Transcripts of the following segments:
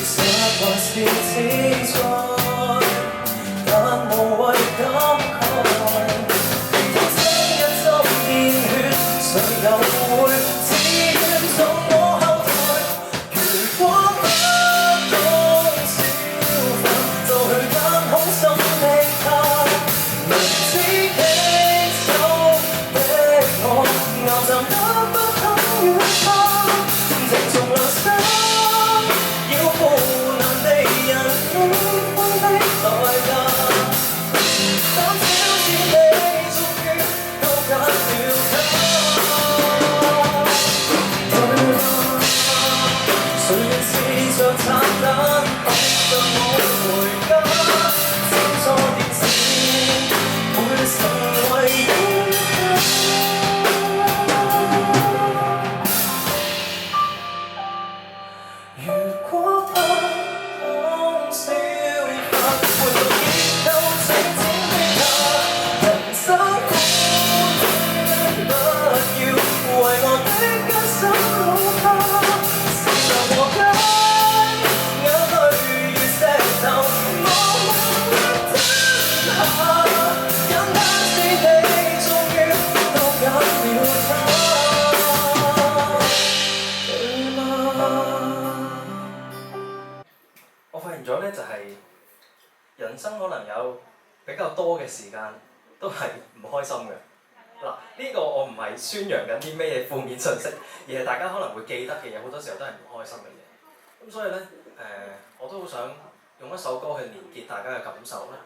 實還是自在，但無謂感慨。當聲一針見血，誰又會自願送我後台？如果不懂消化，就去揀好心的他。明知棘手的我，咬着也不肯與他，靜從良心。要負難地人喜歡的代價，膽小似你終於都揀了他，對嗎？誰人試着拆彈，學着我回家，照錯電視，會成為冤家。如果不懂消化，回到結構整整的他，人生苦短，不要為我的一生老他。時常和解，眼淚如石頭，默默吞下。簡單是你終於都揀了他，對嗎？我發現咗咧，就係人生可能有比較多嘅時間都係唔開心嘅。嗱，呢個我唔係宣揚緊啲咩負面信息，而係大家可能會記得嘅嘢，好多時候都係唔開心嘅嘢。咁所以咧，我都好想用一首歌去連結大家嘅感受咧。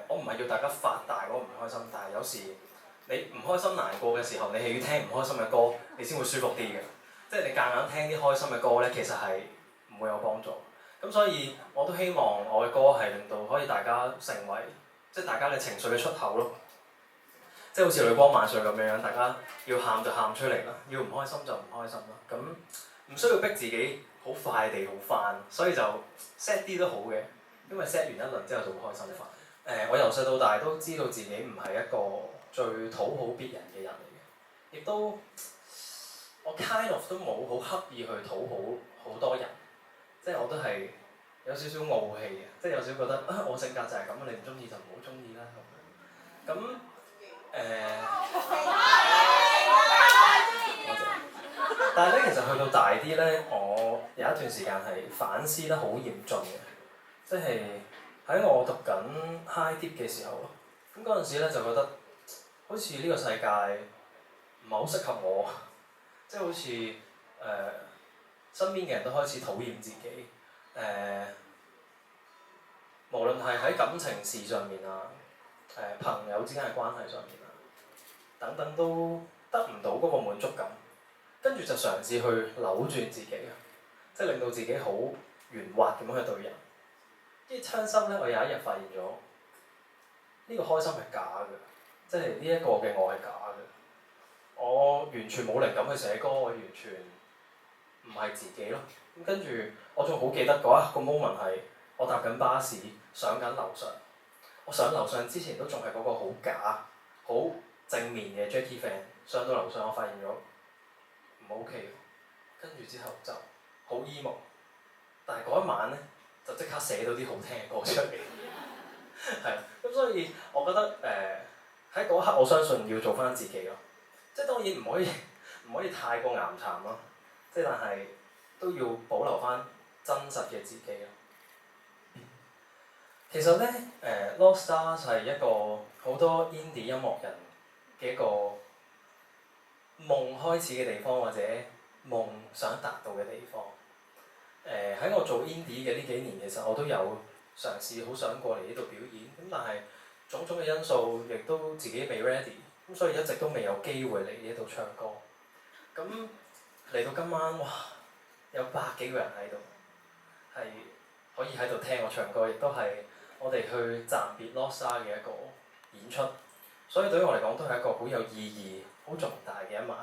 我唔係要大家發大嗰個唔開心，但係有時你唔開心難過嘅時候，你係要聽唔開心嘅歌，你先會舒服啲嘅。即係你夾硬聽啲開心嘅歌咧，其實係唔會有幫助。咁所以我都希望我嘅歌係令到可以大家成為即係大家嘅情緒嘅出口咯。即係好似淚光萬歲咁樣，大家要喊就喊出嚟啦，要唔開心就唔開心啦。咁唔需要逼自己好快地好返，所以就 sad 啲都好嘅，因為 sad 完一輪之後就會開心返。我由細到大都知道自己唔係一個最討好別人嘅人嚟嘅，亦都我 kind of 都冇好刻意去討好好多人，即係我都係有少少傲氣嘅，即係有少少覺得啊我性格就係咁，你唔中意就唔好中意啦咁。但係咧，其實去到大啲咧，我有一段時間係反思得好嚴峻嘅，即係喺我讀緊 high dip 嘅時候咯。咁嗰陣時咧就覺得好似呢個世界唔係好適合我，即係好似身邊嘅人都開始討厭自己，無論係喺感情事上面啊，朋友之間嘅關係上面啊，等等都得唔到嗰個滿足感，跟住就嘗試去扭轉自己啊，即係令到自己好圓滑咁樣去對人。跟住親心咧，我有一日發現咗呢個開心係假嘅，即係呢一個嘅我係假嘅。我完全冇靈感去寫歌，我完全唔係自己咯。咁跟住我仲好記得嗰一個 moment 係我搭緊巴士上緊樓上，我上樓上之前都仲係嗰個好假、好正面嘅 Jackie fan， 上到樓上我發現咗唔 OK， 跟住之後就好 emo， 但係嗰一晚咧就即刻寫到啲好聽嘅歌出嚟，係咁所以我覺得喺嗰一刻我相信要做翻自己咯，即係當然唔可以太過岩巉咯，即係但係都要保留翻真實嘅自己咯。其實咧Lost Stars 係一個好多 indie 音樂人嘅一個夢開始嘅地方，或者夢想達到嘅地方。喺我做 indie 嘅呢幾年，其實我都有嘗試好想過嚟呢度表演，咁但係種種嘅因素，亦都自己未 ready，咁所以一直都未有機會嚟呢度唱歌。咁嚟到今晚，哇！有百幾個人喺度，係可以喺度聽我唱歌，亦都係我哋去暫別 Lost Stars 嘅一個演出，所以對於我嚟講都係一個好有意義、好重大嘅一晚。